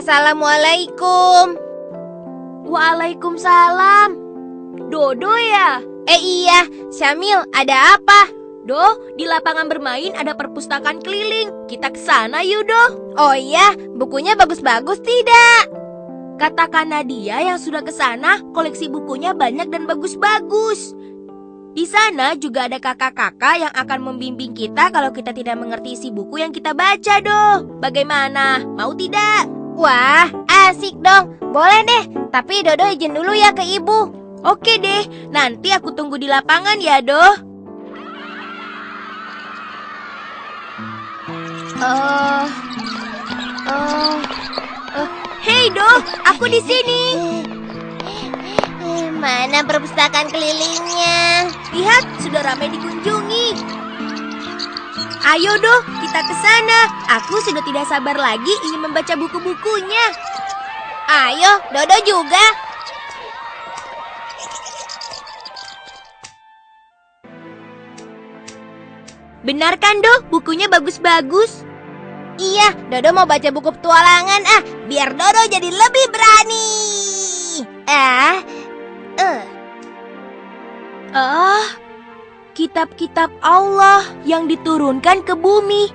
Assalamualaikum. Waalaikumsalam. Dodo ya? Iya, Syamil, ada apa? Do, di lapangan bermain ada perpustakaan keliling. Kita ke sana yuk, Do. Oh iya, bukunya bagus-bagus tidak? Katakan Nadia yang sudah ke sana, koleksi bukunya banyak dan bagus-bagus. Di sana juga ada kakak-kakak yang akan membimbing kita kalau kita tidak mengerti isi buku yang kita baca, Do. Bagaimana? Mau tidak? Wah, asik dong. Boleh deh, tapi Dodo izin dulu ya ke ibu. Oke deh, nanti aku tunggu di lapangan ya, Do. Hei, Do, aku di sini. Mana perpustakaan kelilingnya? Lihat, sudah ramai dikunjungi. Ayo, Do, kita ke sana. Aku sudah tidak sabar lagi ingin membaca buku-bukunya. Ayo, Dodo juga. Benar kan, Do? Bukunya bagus-bagus. Iya, Dodo mau baca buku petualangan biar Dodo jadi lebih berani. Kitab-kitab Allah yang diturunkan ke bumi.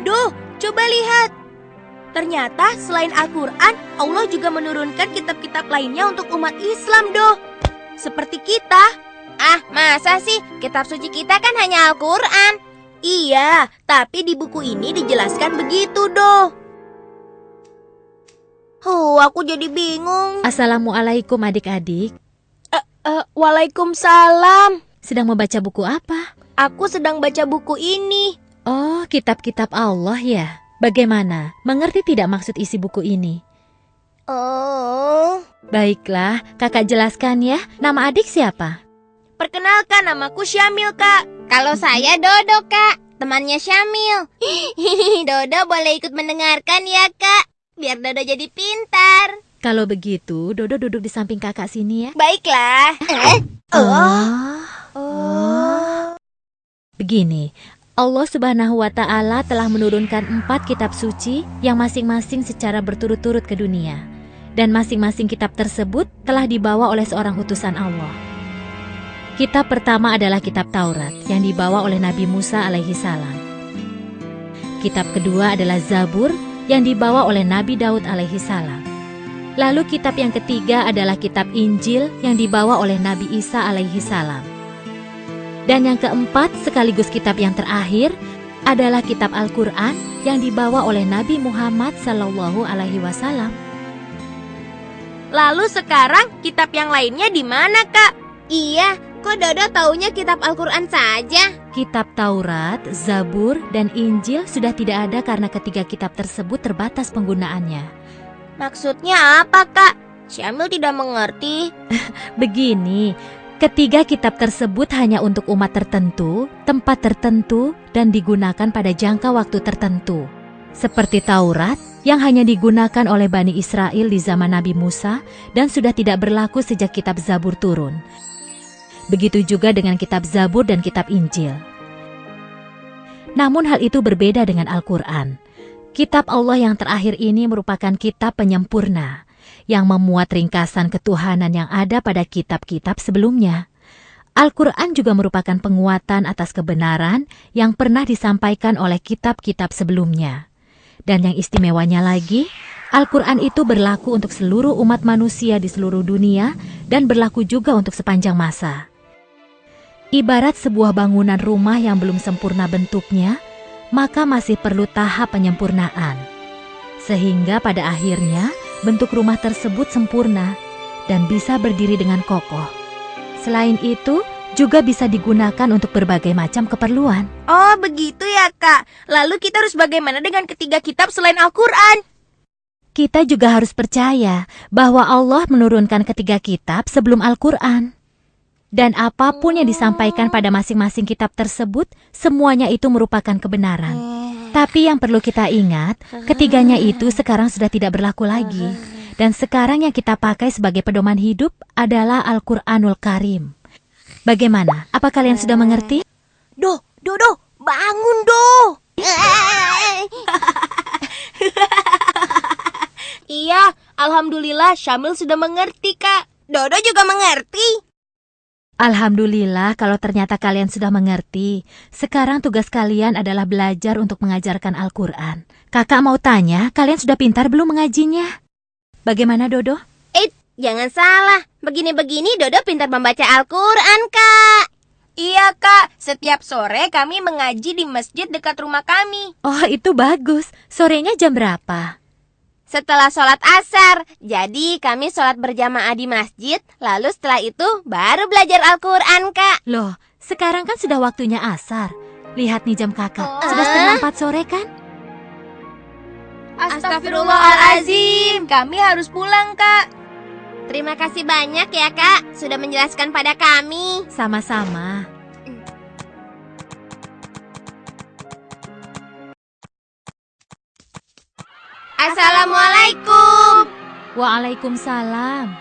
Do, coba lihat. Ternyata selain Al-Quran, Allah juga menurunkan kitab-kitab lainnya untuk umat Islam, Do. Seperti kita. Masa sih? Kitab suci kita kan hanya Al-Quran. Iya, tapi di buku ini dijelaskan begitu, Do. Aku jadi bingung. Assalamualaikum adik-adik. Waalaikumsalam. Sedang membaca buku apa? Aku sedang baca buku ini. Oh, kitab-kitab Allah ya. Bagaimana? Mengerti tidak maksud isi buku ini? Baiklah, kakak jelaskan ya. Nama adik siapa? Perkenalkan, namaku Syamil, Kak. Kalau saya Dodo, Kak. Temannya Syamil. Dodo boleh ikut mendengarkan ya, Kak. Biar Dodo jadi pintar. Kalau begitu, Dodo duduk di samping kakak sini ya. Baiklah. Begini, Allah Subhanahu wa Ta'ala telah menurunkan 4 kitab suci yang masing-masing secara berturut-turut ke dunia. Dan masing-masing kitab tersebut telah dibawa oleh seorang utusan Allah. Kitab pertama adalah kitab Taurat yang dibawa oleh Nabi Musa alaihi salam. Kitab kedua adalah Zabur yang dibawa oleh Nabi Daud alaihi salam. Lalu kitab yang ketiga adalah kitab Injil yang dibawa oleh Nabi Isa alaihi salam. Dan yang keempat sekaligus kitab yang terakhir adalah kitab Al-Quran yang dibawa oleh Nabi Muhammad sallallahu alaihi wasallam. Lalu sekarang kitab yang lainnya di mana, Kak? Iya, kok Dodo taunya kitab Al-Quran saja? Kitab Taurat, Zabur, dan Injil sudah tidak ada karena ketiga kitab tersebut terbatas penggunaannya. Maksudnya apa, Kak? Syamil tidak mengerti. Begini, ketiga kitab tersebut hanya untuk umat tertentu, tempat tertentu, dan digunakan pada jangka waktu tertentu. Seperti Taurat yang hanya digunakan oleh Bani Israel di zaman Nabi Musa dan sudah tidak berlaku sejak kitab Zabur turun. Begitu juga dengan kitab Zabur dan kitab Injil. Namun hal itu berbeda dengan Al-Quran. Kitab Allah yang terakhir ini merupakan kitab penyempurna yang memuat ringkasan ketuhanan yang ada pada kitab-kitab sebelumnya. Al-Quran juga merupakan penguatan atas kebenaran yang pernah disampaikan oleh kitab-kitab sebelumnya. Dan yang istimewanya lagi, Al-Quran itu berlaku untuk seluruh umat manusia di seluruh dunia dan berlaku juga untuk sepanjang masa. Ibarat sebuah bangunan rumah yang belum sempurna bentuknya, maka masih perlu tahap penyempurnaan. Sehingga pada akhirnya bentuk rumah tersebut sempurna dan bisa berdiri dengan kokoh. Selain itu, juga bisa digunakan untuk berbagai macam keperluan. Oh, begitu ya, Kak. Lalu kita harus bagaimana dengan ketiga kitab selain Al-Quran? Kita juga harus percaya bahwa Allah menurunkan ketiga kitab sebelum Al-Quran. Dan apapun yang disampaikan pada masing-masing kitab tersebut, semuanya itu merupakan kebenaran. Tapi yang perlu kita ingat, ketiganya itu sekarang sudah tidak berlaku lagi. Dan sekarang yang kita pakai sebagai pedoman hidup adalah Al-Quranul Karim, Bagaimana? Apa kalian sudah mengerti? Dodo, bangun Do. Iya, alhamdulillah Syamil sudah mengerti, Kak. Dodo juga mengerti. Alhamdulillah kalau ternyata kalian sudah mengerti. Sekarang tugas kalian adalah belajar untuk mengajarkan Al-Quran. Kakak mau tanya, kalian sudah pintar belum mengajinya? Bagaimana Dodo? Jangan salah. Begini-begini Dodo pintar membaca Al-Quran, Kak. Iya, Kak. Setiap sore kami mengaji di masjid dekat rumah kami. Oh, itu bagus. Sorenya jam berapa? Setelah sholat asar. Jadi kami sholat berjamaah di masjid. Lalu setelah itu baru belajar Al-Quran, Kak. Loh, sekarang kan sudah waktunya asar. Lihat nih jam kakak, sudah setengah 4 sore kan? Astagfirullahalazim. Kami harus pulang, Kak. Terima kasih banyak ya, Kak. Sudah menjelaskan pada kami. Sama-sama. Assalamualaikum. Waalaikumsalam.